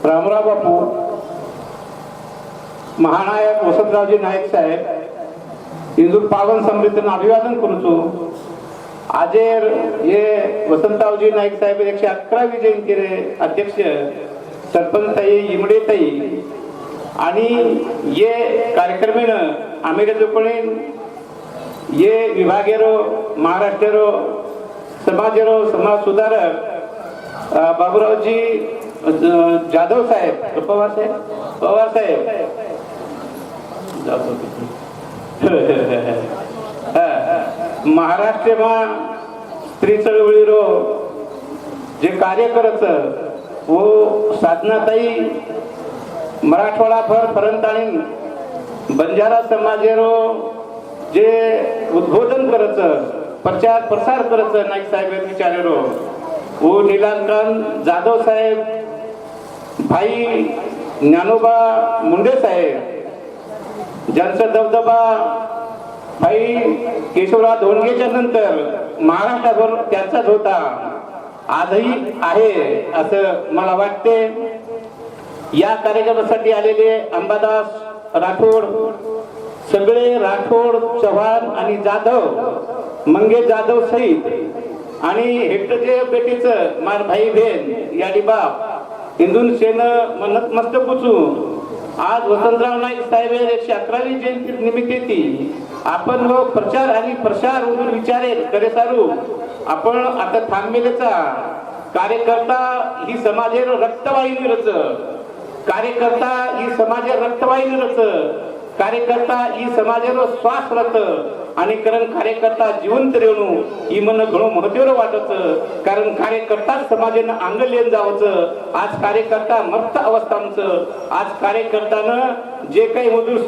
रामराव बापू महानायक वसंतरावजी नाईक साहेब इंदूर पावन समृद्धीनं अभिवादन करूचो. आजेर ये वसंतरावजी नाईक साहेब 111वी जयंती रे अध्यक्ष सरपंच ताई इमडे ताई आणि ये कार्यक्रमेन आम्ही जोपणे ये विभागेरो महाराष्ट्रेरो समाजेरो समाज सुधारक बाबूरावजी जाधव साहेब पवार साहेब महाराष्ट्र स्त्री चळवळीरो जे कार्य करत वो साधनाताई मराठवाडा भर पर्यंत आणि बंजारा समाजेरो जे उद्बोधन करत प्रचार प्रसार करत नाईक साहेब विचारेरो वो नीलांकन जाधव साहेब भाई ज्ञानोबा मुंडे साहेब ज्यांचा दबदबा भाई केशवराव धोंडगेच्या नंतर महाराष्ट्रभर त्यांचाच होता, आजही आहे असं मला वाटते. या कार्यक्रमासाठी आलेले अंबादास राठोड, सगळे राठोड, चव्हाण आणि जाधव, मंगेश जाधव सहित आणि हेक्टरचे बेटीचं मार भाई बहीण याडी बाप इंदून सेन म्हणत मस्त पुचू. आज वसंतराव नाईक साहेब 111वी जयंती निमित्त आपण व प्रचार आणि प्रसार विचारे करे सारू आपण आता थांबलेचा कार्यकर्ता ही समाजेर रक्तवाहिनी रच, कार्यकर्ता ही समाजेर रक्तवाहिनी रच, कार्यकर्ता ही समाजेर श्वास रच आणि कारण कार्यकर्ता जिवंत रेवणू ही मन घणो महत्त्वाचं वाटत. कारण कार्यकर्ता समाजानं अंगलेन जावचं. आज कार्यकर्ता मस्त अवस्थांचं, आज कार्यकर्त्यानं जे काही मधुर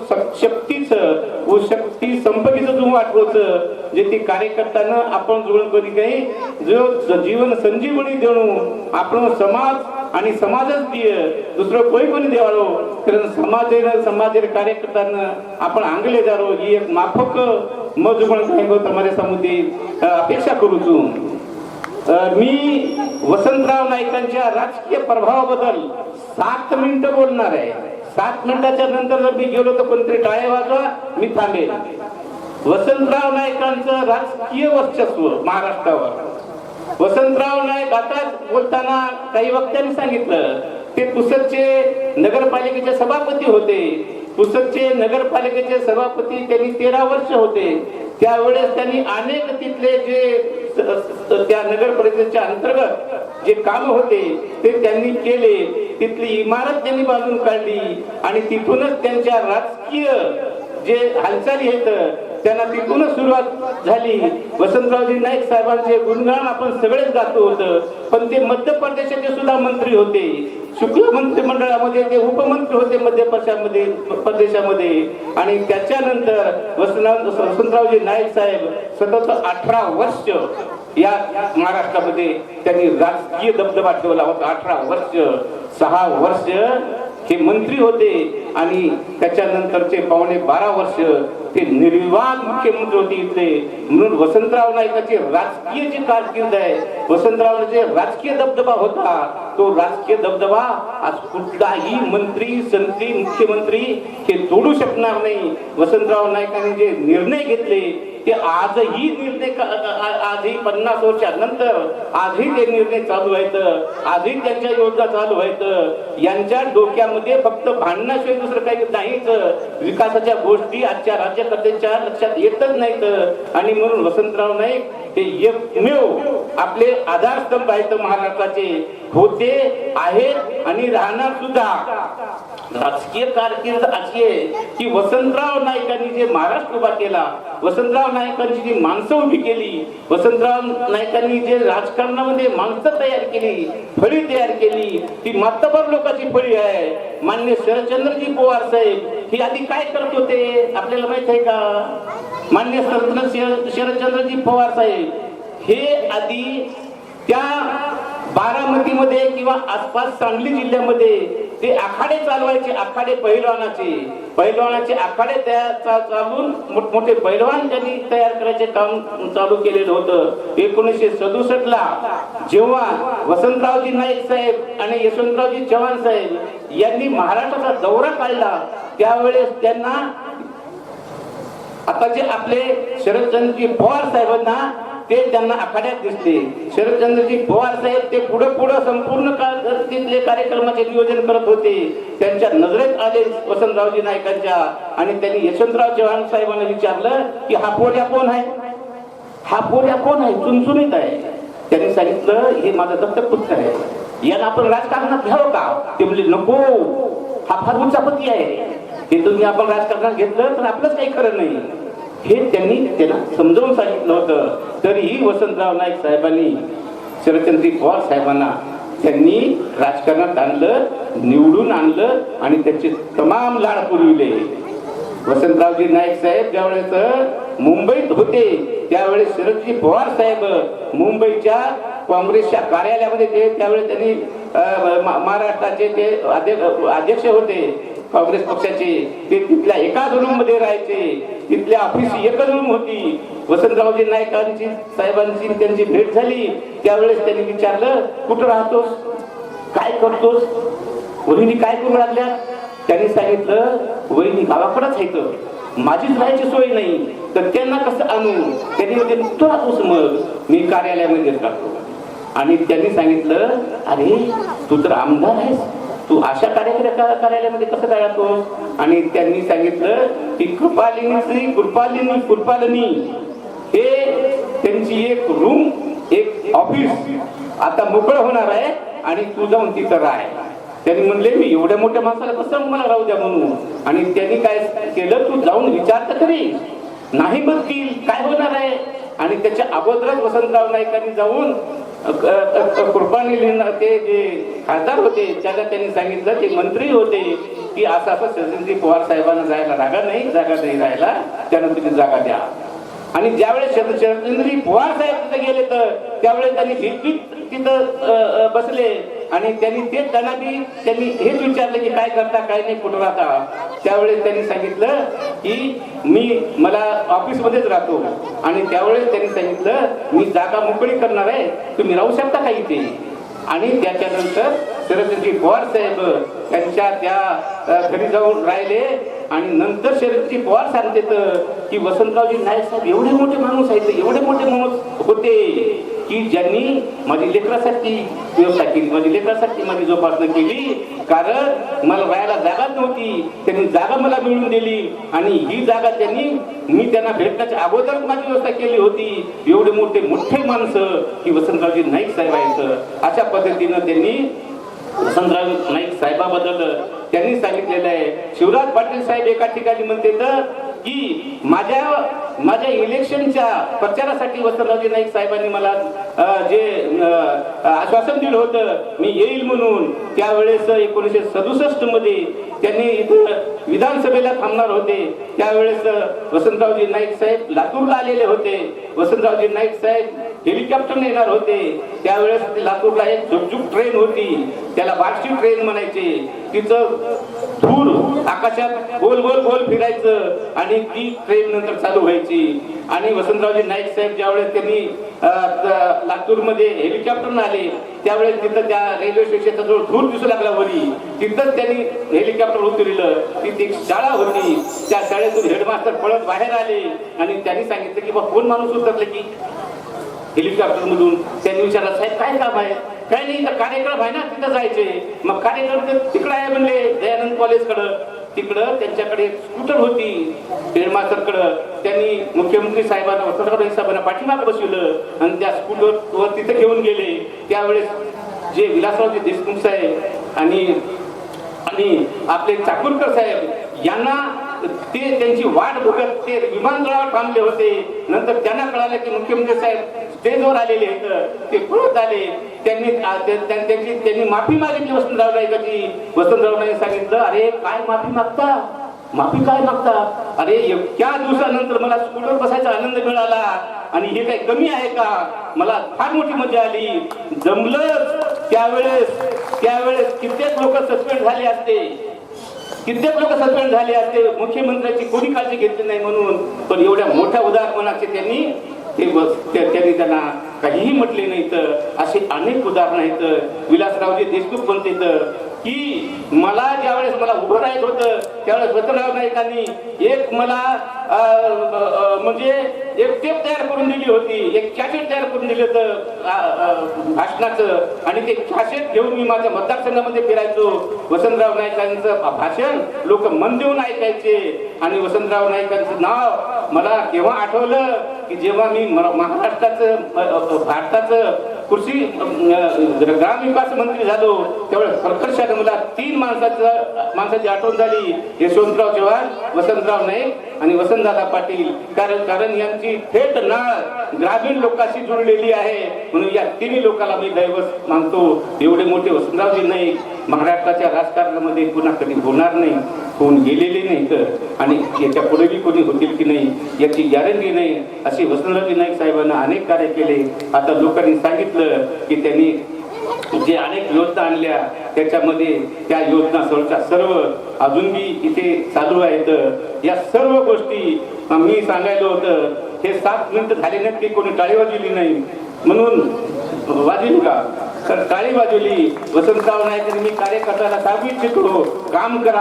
शक्तीचं व शक्ती संपत्तीचं तुम्ही वाटवचं जे ती कार्यकर्त्यानं आपण जुळून कधी काही जो जीवन संजीवनी देणू आपण समाज आणि समाजच दिय दुसरं कोणी देवालो. कारण समाजेर कार्यकर्त्यानं आपण आंगले जारो ही एक माफक मज पण तुम्हाला समुद्री अपेक्षा करू छु. मी वसंतराव नाईकांच्या राजकीय प्रभावाबद्दल 7 मिनिटं बोलणार आहे. 7 मिनिटाच्या नंतर जर मी गेलो तर कोणतरी टाळे वाजवा, मी थांबेल. वसंतराव नाईकांचं राजकीय वर्चस्व महाराष्ट्रावर. वसंतराव नाईक आता बोलताना काही वक्त्यांनी सांगितलं ते पुसदचे नगरपालिकेचे सभापती होते. पुसदचे नगरपालिकेचे सभापती त्यांनी 13 वर्ष होते. त्यावेळेस त्यांनी अनेक तिथले जे त्या नगर परिषदेच्या अंतर्गत जे काम होते ते त्यांनी केले. तिथली इमारत त्यांनी बांधून काढली आणि तिथूनच त्यांच्या राजकीय जे हालचाली आहेत त्यांना तिथूनच सुरुवात झाली. वसंतरावजी नाईक साहेबांचे गुणगान आपण सगळेच गातो होतं. पण ते मध्य प्रदेशाचे सुद्धा मंत्री होते. शुक्ल मंत्रिमंडळामध्ये ते उपमंत्री होते मध्य प्रदेशामध्ये. आणि त्याच्यानंतर वसंतरावजी नाईक साहेब सतत 18 वर्ष या महाराष्ट्रामध्ये त्यांनी राजकीय दबदबा ठेवला होता. 18 वर्ष, 6 वर्ष हे मंत्री होते आणि त्याच्यानंतरचे पावणे 12 वर्ष ते निर्विवाद मुख्यमंत्री होते इथले. म्हणून वसंतराव नाईकाची राजकीय जी कारकीर्द आहे, वसंतरावचे राजकीय दबदबा होता, तो राजकीय दबदबा आज कुठलाही मंत्री, संत्री, मुख्यमंत्री हे तोडू शकणार नाही. वसंतराव नाईकांनी जे निर्णय घेतले ते आजही निर्णय, आजही 50 वर्षानंतर आजही ते निर्णय चालू आहेत, आजही त्यांच्या योजना चालू आहेत. यांच्या डोक्यामध्ये फक्त भांडणाशिवाय दुसरं काही नाहीच. विकासाच्या गोष्टी आजच्या राज्यकर्त्यांच्या लक्षात येतच नाहीत. आणि म्हणून वसंतराव नाईक हे एकमेव आपले आधारस्तंभ आहेत महाराष्ट्राचे, होते, आहेत आणि राहणार सुद्धा. राजकीय कारकीर्द अशी आहे की वसंतराव नाईकांनी जे महाराष्ट्र उभा केला, वसंतराव नाईकांची जी माणसं उभी केली, वसंतराव नाईकांनी जे राजकारणामध्ये माणसं तयार केली, फळी तयार केली, ती मातबर लोकांची फळी आहे. मान्य शरदचंद्रजी पवार साहेब हे आधी काय करत होते आपल्याला माहित आहे का? मान्य शरदचंद्रजी पवार साहेब हे आधी त्या बारामतीमध्ये किंवा आसपास सांगली जिल्ह्यामध्ये ते आखाडे चालवायचे, आखाडे पहिलवानाचे आखाडे चालवून मोठमोठे पहिलवान त्यांनी तयार करायचे काम चालू केलेलं होतं. 1967 ला जेव्हा वसंतरावजी नाईक साहेब आणि यशवंतरावजी चव्हाण साहेब यांनी महाराष्ट्राचा दौरा काढला, त्यावेळेस त्यांना आता जे आपले शरदचंद्रजी पवार साहेबांना ते त्यांना आखाड्यात दिसले. शरदचंद्रजी पवार साहेब ते पुढे संपूर्ण तिथले कार्यक्रमाचे नियोजन करत होते. त्यांच्या नजरेत आले वसंतरावजी नाईकांच्या आणि त्यांनी यशवंतराव चव्हाण साहेबांना विचारलं की हा पोऱ्या कोण आहे, हा पोऱ्या कोण आहे, चुनचुनीत आहे. त्यांनी सांगितलं हे माझा दत्तक पुत्र आहे, याला आपण राजकारणात घ्यावं का? ते म्हणले नको, हा फार उच्चापती आहे, हे तुम्ही आपण राजकारणात घेतलं तर आपलंच काही खरं नाही. हे त्यांनी त्याला समजावून सांगितलं होतं. तरीही वसंतराव नाईक साहेबांनी शरदचंद्रजी पवार साहेबांना त्यांनी राजकारणात आणलं, निवडून आणलं आणि त्याचे तमाम लाड पुरविले. वसंतरावजी नाईक साहेब ज्यावेळेस मुंबईत होते त्यावेळेस शरदजी पवार साहेब मुंबईच्या काँग्रेसच्या कार्यालयामध्ये ते त्यावेळेस त्यांनी महाराष्ट्राचे ते अध्यक्ष होते काँग्रेस पक्षाचे. ते तिथल्या एकाच रूम मध्ये राहायचे, तिथल्या ऑफिस एकच रूम होती. वसंतरावजी नाईकांची साहेबांची त्यांची भेट झाली त्यावेळेस त्यांनी विचारलं कुठं राहतोस, काय करतोस, वहिनी काय करू लागल्या? त्यांनी सांगितलं वहिनी गावाकडेच आहेत, माझीच राहायची सोय नाही तर त्यांना कसं आणू? त्यांनी म्हणजे तू राहतोस, मग मी कार्यालयामध्ये राहतो. आणि त्यांनी सांगितलं अरे तू तर आमदार आहेस, तू अशा कार्यालयामध्ये कसं काय राहतोस? आणि त्यांनी सांगितलं की कृपालिनी हे त्यांची एक रूम, एक ऑफिस आता मोकळं होणार आहे आणि तू जाऊन तिथं राह. त्यांनी म्हणले मी एवढ्या मोठ्या माणसाला कसं मला राहू द्या म्हणून. आणि त्यांनी काय केलं, तू जाऊन विचार तर तरी, नाही म्हणतील काय होणार आहे. आणि त्याच्या अगोदरच वसंतराव नाईकांनी जाऊन कृपालिनींना ते जे खासदार होते त्याला त्यांनी सांगितलं, ते मंत्री होते की असं शरदचंद्रजी पवार साहेबांना जायला जागा नाही राहायला, त्यांना तुम्ही जागा द्या. आणि ज्यावेळेस शरदचंद्रजी पवार साहेब तिथे गेले तर त्यावेळेस त्यांनी भीत तिथं बसले आणि त्यांनी तेच त्यांनी हेच विचारलं की काय करता काय नाही, कुठं राहता? त्यावेळेस त्यांनी सांगितलं की मला ऑफिसमध्येच राहतो. आणि त्यावेळेस त्यांनी सांगितलं मी जागा मोकळी करणार आहे, तुम्ही राहू शकता का इथे? आणि त्याच्यानंतर शरदचंद्रजी पवार साहेब त्यांच्या त्या घरी जाऊन राहिले. आणि नंतर शरदचंद्रजी पवार सांगतात की वसंतरावजी नाईक साहेब एवढे मोठे माणूस आहेत, एवढे मोठे माणूस होते की ज्यांनी माझी लेकरासाठी व्यवस्था केली, माझी लेकरासाठी माझी जोपासना केली, कारण मला राहायला जागा नव्हती, त्यांनी जागा मला मिळवून दिली. आणि ही जागा मी त्यांना भेटण्याच्या अगोदर माझी व्यवस्था केली होती. एवढे मोठे माणसं की वसंतरावजी नाईक साहेब आहेत. अशा पद्धतीनं त्यांनी वसंतराव नाईक साहेबाबद्दल त्यांनी सांगितलेलं आहे. शिवराज पाटील साहेब एका ठिकाणी म्हणते तर की माझ्या इलेक्शनच्या प्रचारासाठी वसंतरावजी नाईक साहेबांनी मला जे आश्वासन दिलं होतं मी येईल म्हणून, त्यावेळेस 1967 मध्ये त्यांनी इथं विधानसभेला थांबणार होते. त्यावेळेस वसंतरावजी नाईक साहेब लातूरला आलेले होते. वसंतरावजी नाईक साहेब हेलिकॉप्टरने येणार होते. त्यावेळेस लातूरला एक झुकझुक ट्रेन होती, त्याला बार्शी ट्रेन म्हणायचे. तिचं धूर आकाशात गोल गोल गोल फिरायचं आणि ती ट्रेन नंतर चालू व्हायची. आणि वसंतरावजी नाईक साहेब ज्यावेळेस त्यांनी लातूरमध्ये हेलिकॉप्टरने आले त्यावेळेस तिथं त्या रेल्वे स्टेशनचा जो धूर दिसू लागला वरी, तिथंच त्यांनी हेलिकॉप्टर उतरलं. तिथे एक शाळा होती, त्या शाळेतून हेडमास्टर पळत बाहेर आले आणि त्यांनी सांगितलं की बा कोण माणूस उतरले की हेलिकॉप्टर मधून. त्यांनी विचारलं साहेब काय काम आहे? काय नाही, तर कार्यक्रम आहे ना तिथं जायचे. मग कार्यक्रम तिकडं आहे म्हणले दयानंद कॉलेजकडं. तिकडं त्यांच्याकडे एक स्कूटर होती हेडमास्टरकडं. त्यांनी मुख्यमंत्री साहेबांना वसंतराव नाईक साहेबांना पाठीमागे बसवलं आणि त्या स्कूटरवर तिथे घेऊन गेले. त्यावेळेस जे विलासरावजी देशमुख साहेब आणि आपले चाकूरकर साहेब यांना ते त्यांची वाट बघत ते विमानतळावर थांबले होते. नंतर त्यांना कळालं की मुख्यमंत्री साहेब स्टेजवर आलेले आहेत. ते पळत आले. त्यांनी माफी मागितली वसंतराव नाईकांची. वसंतराव नाईक सांगितलं अरे काय माफी मागता, माफी काय मागता? अरे इतक्या दिवसानंतर मला स्कूटर बसायचा आनंद मिळाला आणि हे काही कमी आहे का? मला फार मोठी मजा आली. जमलं त्यावेळेस कित्येक लोक सस्पेंड झाले असते, मुख्यमंत्र्याची कोणी काळजी घेतली नाही म्हणून. पण एवढ्या मोठ्या उदाहरणाचे त्यांनी त्यांना काहीही म्हटले नाही. तर असे अनेक उदाहरण आहेत. विलासरावजी देशमुख म्हणते की मला ज्यावेळेस मला उभं राहायचं होतं त्यावेळेस वसंतराव नाईकांनी एक मला म्हणजे एक टेप तयार करून दिली होती, एक कॅसेट तयार करून दिलं होतं भाषणाचं, आणि ते कॅसेट घेऊन मी माझ्या मतदारसंघामध्ये फिरायचो. वसंतराव नाईकांचं भाषण लोक मन देऊन ऐकायचे. आणि वसंतराव नाईकांचं नाव मला केव्हा आठवलं की जेव्हा मी महाराष्ट्राचं भारताचं कृषी ग्रामविकास मंत्री झालो त्यावेळेस प्रकर्षाने मला 3 माणसाची आठवण झाली. यशवंतराव चव्हाण, वसंतराव नाईक आणि वसंतदादा पाटील. कारण यांची थेट नाळ ग्रामीण लोकांशी जुळलेली आहे. म्हणून या 3 लोकांना मी दैवत मानतो. एवढे मोठे वसंतरावजी नाईक महाराष्ट्राच्या राजकारणामध्ये पुन्हा कधी होणार नाही, होऊन गेलेले नाही. तर आणि याच्या पुढेही कोणी होतील की नाही याची गॅरंटी नाही. असे वसंतरावजी नाईक साहेबांना अनेक कार्य केले. आता लोकांनी सांगितलं की त्यांनी जे अनेक योजना आणल्या त्याच्यामध्ये त्या योजना सर्व अजूनही इथे चालू आहेत. या सर्व गोष्टी मी सांगायला होतं. हे 7 मिनिटं झाले नाहीत की कोणी टाळी वाजवली नाही म्हणून वाजली का? तर टाळी वाजवली. वसंतराव नाईकांनी मी कार्यकर्त्याला सांगू इच्छितो, काम करा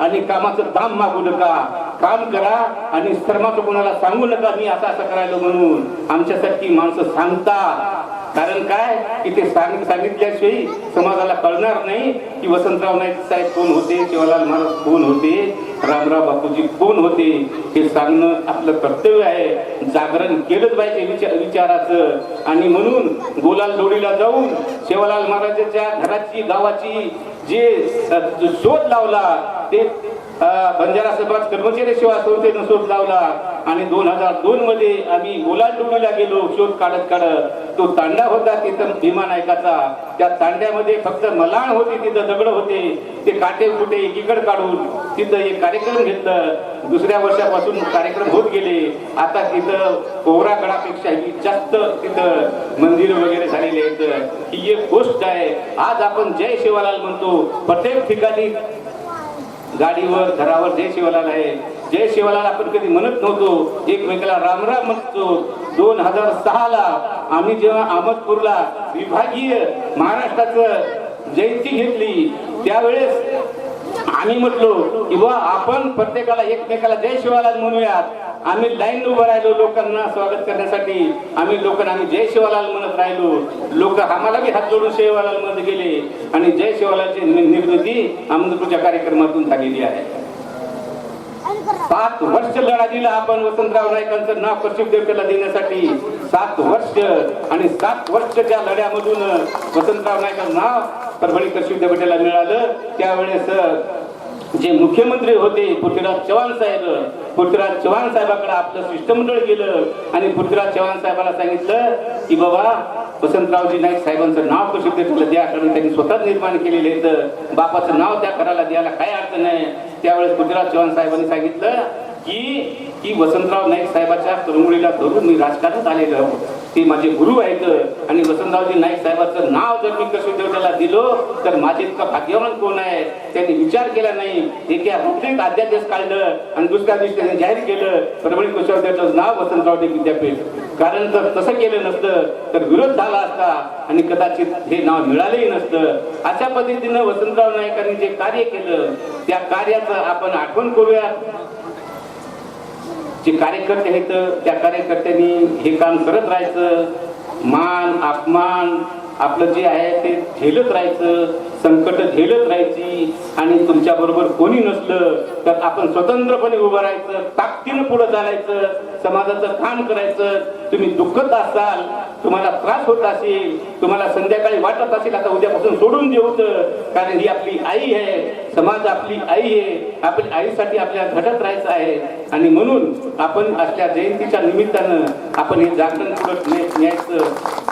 आणि कामाचं दाम मागू नका. काम करा आणि श्रमाचं कोणाला सांगू नका मी असं करायला म्हणून. आमच्यासारखी माणसं सांगतात. कारण काय की ते सांगितल्याशिवाय समाजाला कळणार नाही की वसंतराव नाईक साहेब कोण होते, शिवालाल महाराज कोण होते, रामराव बापूजी कोण होते. हे सांगणं आपलं कर्तव्य आहे. जागरण केलंच पाहिजे विचाराचं. आणि म्हणून गोलाल जोडीला जाऊन शिवालाल महाराजांच्या घराची गावाची जे शोध लावला ते बंजारा समाज कर्मचारी सेवा संस्थेनं शोध लावला. आणि 2002 मध्ये आम्ही गोलालडोंगरीला गेलो शोध काढत. तो तांडा होता तिथं भीमा नायकाचा. त्या तांड्यामध्ये फक्त मलाण होती, तिथं दगड होते. ते काटे कुठे एकीकडे काढून तिथं एक कार्यक्रम घेतलं. दुसऱ्या वर्षापासून कार्यक्रम होत गेले. आता तिथं कोहरागडापेक्षा जास्त तिथं मंदिर वगैरे झालेले आहेत. ही एक गोष्ट आहे. आज आपण जय शिवालाल म्हणतो. प्रत्येक ठिकाणी गाडीवर घरावर जय शिवालाल आहे. जय शिवालाल आपण कधी म्हणत नव्हतो. एकमेकाला रामराम म्हणतो. 2006ला आम्ही जेव्हा अहमदपूरला विभागीय महाराष्ट्राचं जयंती घेतली त्यावेळेस आम्ही म्हटलो की बुवा आपण प्रत्येकाला एकमेकाला जय शिवालाल म्हणूयात. आम्ही लाईन उभं राहिलो लोकांना स्वागत करण्यासाठी. आम्ही जय शिवालाल म्हणत राहिलो. लोक आम्हाला बी हात जोडून शिवालाल मध्ये गेले. आणि जय शिवालालची निर्मिती अहमदपूरच्या कार्यक्रमातून झालेली आहे. 7 वर्ष लढा दिला आपण वसंतराव नाईकांचं नाव कर्तृत्वला देण्यासाठी. 7 वर्ष आणि 7 वर्षच्या लढ्यामधून वसंतराव नाईकांचं नाव परभणी कर्तृत्वला मिळालं. त्यावेळेस जे मुख्यमंत्री होते पृथ्वीराज चव्हाण साहेबांकडे आपलं शिष्टमंडळ गेलं. आणि पृथ्वीराज चव्हाण साहेबांना सांगितलं की बाबा वसंतरावजी नाईक साहेबांचं नाव कर्तृत्वला द्या. कारण त्यांनी स्वतःच निर्माण केलेले आहेत. बापाचं नाव त्या घराला द्यायला काय अडचण आहे. त्यावेळेस पृथ्वीराज चव्हाण साहेबांनी सांगितलं की वसंतराव नाईक साहेबाच्या तरुणमुलीला धरून मी राजकारणात आलेलो आहोत. ते माझे गुरु आहेत. आणि वसंतरावजी नाईक साहेबांचं नाव जर मी कर्तृत्वला दिलो तर माझे इतका भाग्यवान कोण आहे. त्यांनी विचार केला नाही. एका रात्रीत अध्यादेश काढलं आणि दुसऱ्या दिवशी त्यांनी जाहीर केलं परभणी विश्वविद्यालयाचं नाव वसंतराव विद्यापीठ. कारण जर तसं केलं नसतं तर विरोध झाला असता आणि कदाचित हे नाव मिळालंही नसतं. अशा पद्धतीनं वसंतराव नाईकांनी जे कार्य केलं त्या कार्याचं आपण आठवण करूया. जे कार्यकर्ते आहेत त्या कार्यकर्त्यांनी हे काम करत राहायचं. मान अपमान आपलं जे आहे ते झेलत राहायचं. संकट झेलत राहायची. आणि तुमच्या बरोबर कोणी नसलं तर आपण स्वतंत्रपणे उभं राहायचं. ताकदीनं पुढे चालायचं. समाजाचं काम करायचं. तुम्ही दुःखत असाल, तुम्हाला त्रास होत असेल, तुम्हाला संध्याकाळी वाटत असेल आता उद्यापासून सोडून देऊचं कारण ही आपली आई आहे. समाज आपली आई आहे, आपल्या आईसाठी आपल्या घटत राहायचं आहे आणि म्हणून आपण असल्या जयंतीच्या निमित्तानं आपण हे जागरण पुढे न्यायचं.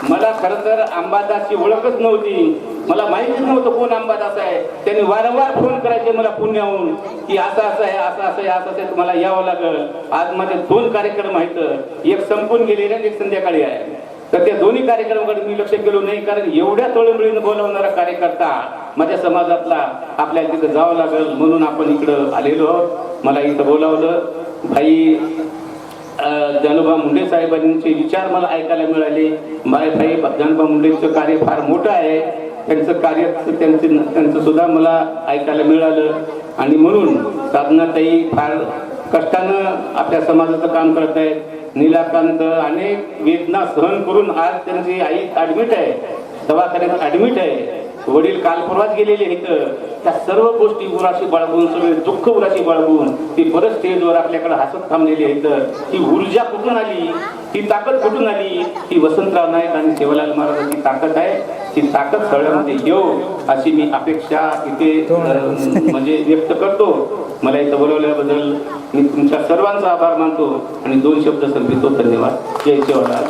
मला खरं तर अंबादासची ओळखच नव्हती, मला माहितीच नव्हतं कोण अंबादास आहे. त्यांनी वारंवार फोन करायचे मला पुण्याहून की असं असं आहे, असं असं आहे, असं आहे, तुम्हाला यावं लागेल. आज माझे 2 कार्यक्रम आहेत, एक संपून गेलेले आणि एक संध्याकाळी आहे. तर त्या दोन्ही कार्यक्रमाकडे मी लक्ष गेलो नाही, कारण एवढ्या तळमळीनं बोलावणारा कार्यकर्ता माझ्या समाजातला आपल्याला तिथं जावं लागेल म्हणून आपण इकडं आलेलो आहोत. मला इथं बोलावलं. भाई जानोबा मुंडे साहेबांचे विचार मला ऐकायला मिळाले. भाई जानोबा मुंडेंचं कार्य फार मोठं आहे, त्यांचं कार्य त्यांचं सुद्धा मला ऐकायला मिळालं. आणि म्हणून साधनाताई फार कष्टानं आपल्या समाजाचं काम करत आहेत. नीलाकांत अनेक वेदना सहन करून आज त्यांची आई ऍडमिट आहे, दवाखान्यात ऍडमिट आहे. वडील काल परवाच गेलेले आहेत. त्या सर्व गोष्टी उराशी बाळगून, सगळे दुःख उराशी बाळगून ती परत स्टेजवर आपल्याकडे हसत थांबलेली आहेत. ती ऊर्जा कुठून आली, ती ताकद कुठून आली, ती वसंतराव नाईक आणि सेवालाल महाराजांची ताकद आहे. ती ताकद सगळ्यामध्ये येऊ अशी मी अपेक्षा इथे म्हणजे व्यक्त करतो. मला इथं बोलवल्याबद्दल मी तुमच्या सर्वांचा आभार मानतो आणि 2 शब्द संपितो. धन्यवाद. जय सेवालाल.